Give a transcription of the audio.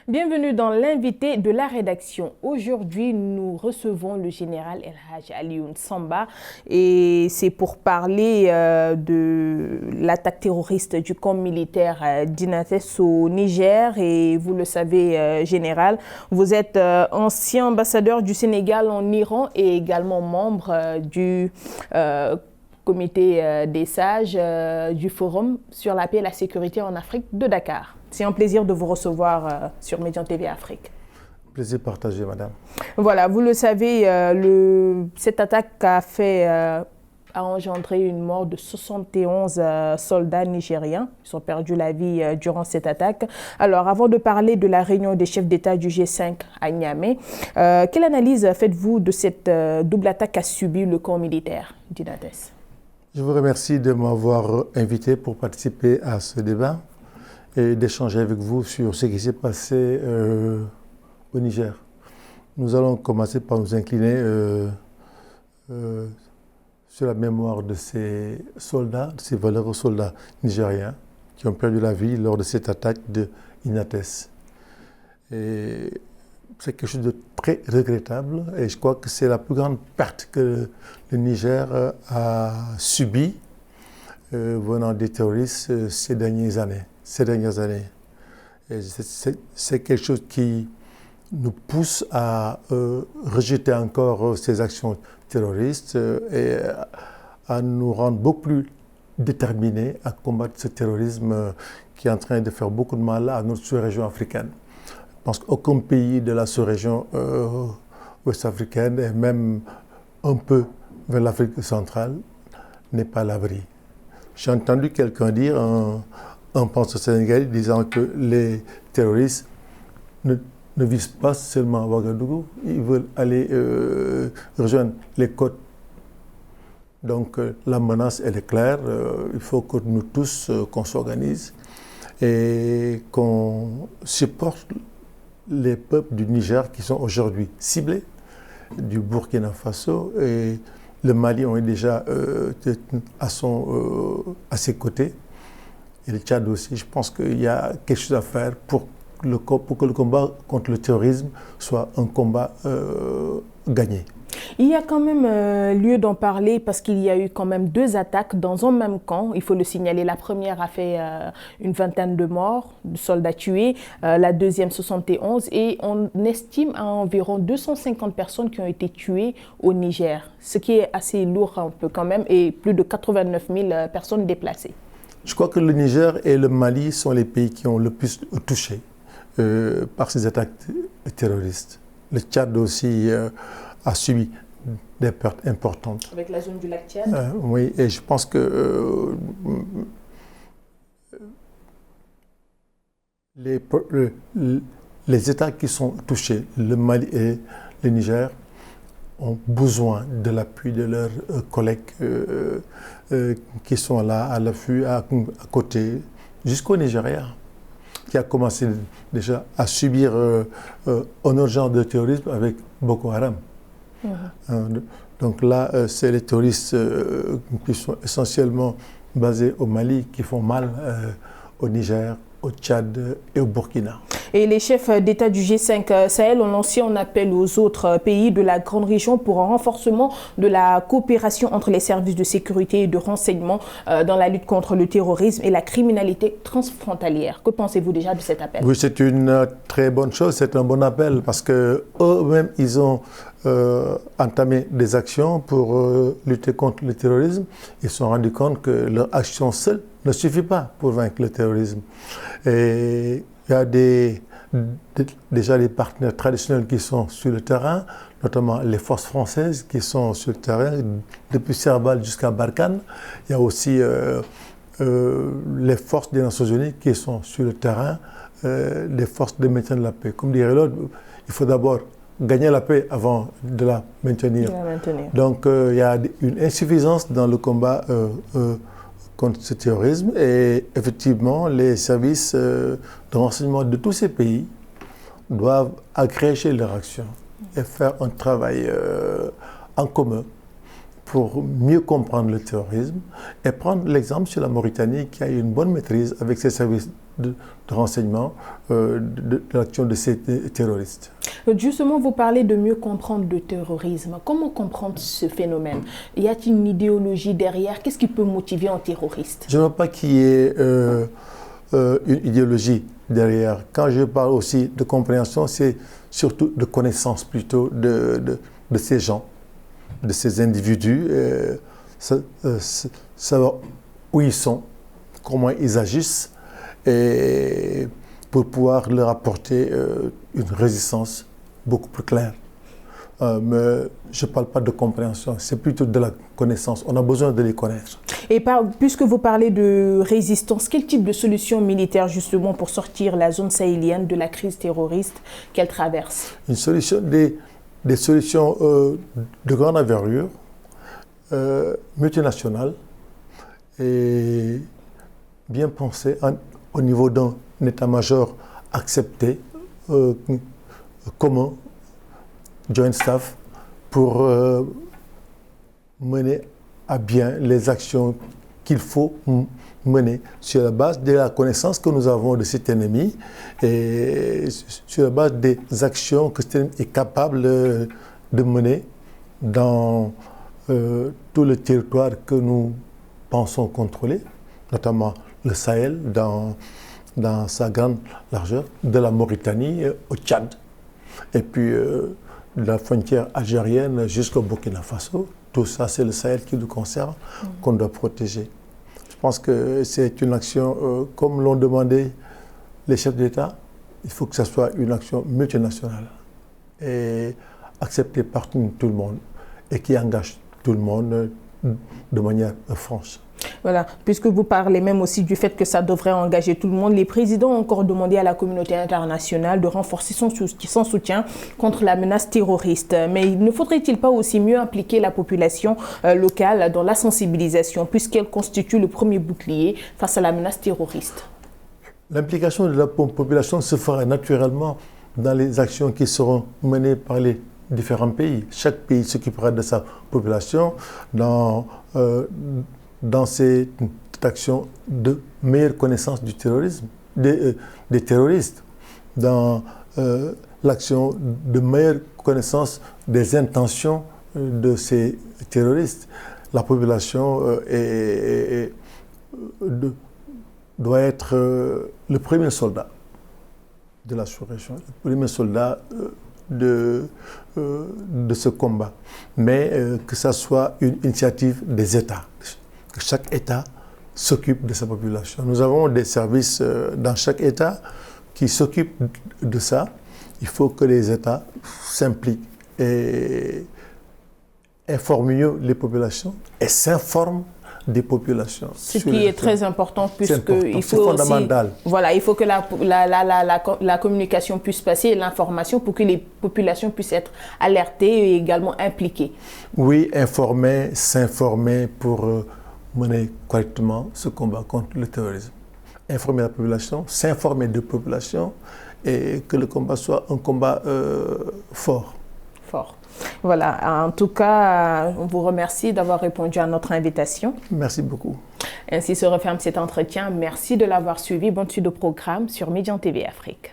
Bienvenue dans l'invité de la rédaction. Aujourd'hui, nous recevons le général El Hadj Alioune Samba et c'est pour parler de l'attaque terroriste du camp militaire d'Inates au Niger. Et vous le savez, général, vous êtes ancien ambassadeur du Sénégal en Iran et également membre du comité des sages du Forum sur la paix et la sécurité en Afrique de Dakar. C'est un plaisir de vous recevoir sur Médian TV Afrique. Plaisir partagé, madame. Voilà, vous le savez, cette attaque a engendré une mort de 71 soldats nigériens. Ils ont perdu la vie durant cette attaque. Alors, avant de parler de la réunion des chefs d'État du G5 à Niamey, quelle analyse faites-vous de cette double attaque qu'a subi le camp militaire d'Inates? Je vous remercie de m'avoir invité pour participer à ce débat et d'échanger avec vous sur ce qui s'est passé au Niger. Nous allons commencer par nous incliner sur la mémoire de ces soldats, de ces valeureux soldats nigériens qui ont perdu la vie lors de cette attaque de Inates. Et c'est quelque chose de très regrettable et je crois que c'est la plus grande perte que le Niger a subie venant des terroristes ces dernières années. C'est quelque chose qui nous pousse à rejeter encore ces actions terroristes et à nous rendre beaucoup plus déterminés à combattre ce terrorisme qui est en train de faire beaucoup de mal à notre sous-région africaine. Je pense qu'aucun pays de la sous-région ouest-africaine et même un peu vers l'Afrique centrale n'est pas à l'abri. J'ai entendu quelqu'un dire, un penseur sénégalais, disant que les terroristes ne visent pas seulement Ouagadougou, ils veulent aller rejoindre les côtes. Donc la menace, elle est claire, il faut que nous tous, qu'on s'organise et qu'on supporte les peuples du Niger qui sont aujourd'hui ciblés, du Burkina Faso et le Mali ont déjà à ses côtés. Et le Tchad aussi, je pense qu'il y a quelque chose à faire pour que le combat contre le terrorisme soit un combat gagné. Il y a quand même lieu d'en parler parce qu'il y a eu quand même 2 attaques dans un même camp. Il faut le signaler. La première a fait une vingtaine de morts, de soldats tués. La deuxième, 71. Et on estime à environ 250 personnes qui ont été tuées au Niger. Ce qui est assez lourd un peu quand même. Et plus de 89 000 personnes déplacées. Je crois que le Niger et le Mali sont les pays qui ont le plus touché par ces attaques terroristes. Le Tchad aussi a subi des pertes importantes. Avec la zone du lac Tchad oui, et je pense que les États qui sont touchés, le Mali et le Niger, ont besoin de l'appui de leurs collègues qui sont là à l'affût, à côté, jusqu'au Nigeria, qui a commencé déjà à subir un autre genre de terrorisme avec Boko Haram. Donc là, c'est les terroristes qui sont essentiellement basés au Mali qui font mal au Niger, au Tchad et au Burkina. Et les chefs d'État du G5 Sahel ont lancé un appel aux autres pays de la grande région pour un renforcement de la coopération entre les services de sécurité et de renseignement dans la lutte contre le terrorisme et la criminalité transfrontalière. Que pensez-vous déjà de cet appel? Oui, c'est une très bonne chose, c'est un bon appel parce qu'eux-mêmes, ils ont entamé des actions pour lutter contre le terrorisme. Ils se sont rendus compte que leur action seule ne suffit pas pour vaincre le terrorisme. Et il y a déjà des partenaires traditionnels qui sont sur le terrain, notamment les forces françaises qui sont sur le terrain, depuis Serval jusqu'à Barkhane. Il y a aussi les forces des Nations Unies qui sont sur le terrain, les forces de maintien de la paix. Comme dirait l'autre, il faut d'abord gagner la paix avant de la maintenir. Donc il y a une insuffisance dans le combat contre ce terrorisme et effectivement les services de renseignement de tous ces pays doivent agréger leur action et faire un travail en commun pour mieux comprendre le terrorisme et prendre l'exemple sur la Mauritanie qui a une bonne maîtrise avec ses services de renseignement de l'action de ces terroristes. Justement, vous parlez de mieux comprendre le terrorisme. Comment comprendre ce phénomène? Y a-t-il une idéologie derrière? Qu'est-ce qui peut motiver un terroriste? Je ne vois pas qu'il y ait une idéologie derrière. Quand je parle aussi de compréhension, c'est surtout de connaissance plutôt de ces gens, de ces individus, savoir où ils sont, comment ils agissent, et pour pouvoir leur apporter une résistance beaucoup plus claire. Mais je ne parle pas de compréhension, c'est plutôt de la connaissance. On a besoin de les connaître. Et puisque vous parlez de résistance, quel type de solution militaire justement pour sortir la zone sahélienne de la crise terroriste qu'elle traverse? Une solution, des solutions de grande envergure, multinationales et bien pensées au niveau d'un état-major accepté, commun, joint staff, pour mener à bien les actions qu'il faut mener sur la base de la connaissance que nous avons de cet ennemi et sur la base des actions que cet ennemi est capable de mener dans tout le territoire que nous pensons contrôler, notamment le Sahel dans sa grande largeur, de la Mauritanie au Tchad, et puis de la frontière algérienne jusqu'au Burkina Faso. Tout ça, c'est le Sahel qui nous concerne, qu'on doit protéger. Je pense que c'est une action, comme l'ont demandé les chefs d'État, il faut que ce soit une action multinationale et acceptée par tout le monde et qui engage tout le monde de manière franche. Voilà, puisque vous parlez même aussi du fait que ça devrait engager tout le monde, les présidents ont encore demandé à la communauté internationale de renforcer son soutien contre la menace terroriste. Mais ne faudrait-il pas aussi mieux impliquer la population locale dans la sensibilisation, puisqu'elle constitue le premier bouclier face à la menace terroriste? L'implication de la population se fera naturellement dans les actions qui seront menées par les différents pays. Chaque pays s'occupera de sa population dans cette action de meilleure connaissance du terrorisme, des terroristes, dans l'action de meilleure connaissance des intentions de ces terroristes. La population doit être le premier soldat de la sous-région, le premier soldat de ce combat, mais que ça soit une initiative des États, que chaque État s'occupe de sa population. Nous avons des services dans chaque État qui s'occupent de ça. Il faut que les États s'impliquent et informent mieux les populations et s'informent des populations. Ce qui est très important puisque il faut fondamental. Aussi, voilà, il faut que la communication puisse passer, l'information pour que les populations puissent être alertées et également impliquées. Oui, informer, s'informer pour mener correctement ce combat contre le terrorisme. Informer la population, s'informer de la population et que le combat soit un combat fort. Fort. Voilà, en tout cas, on vous remercie d'avoir répondu à notre invitation. Merci beaucoup. Ainsi se referme cet entretien. Merci de l'avoir suivi. Bonne suite au programme sur Médian TV Afrique.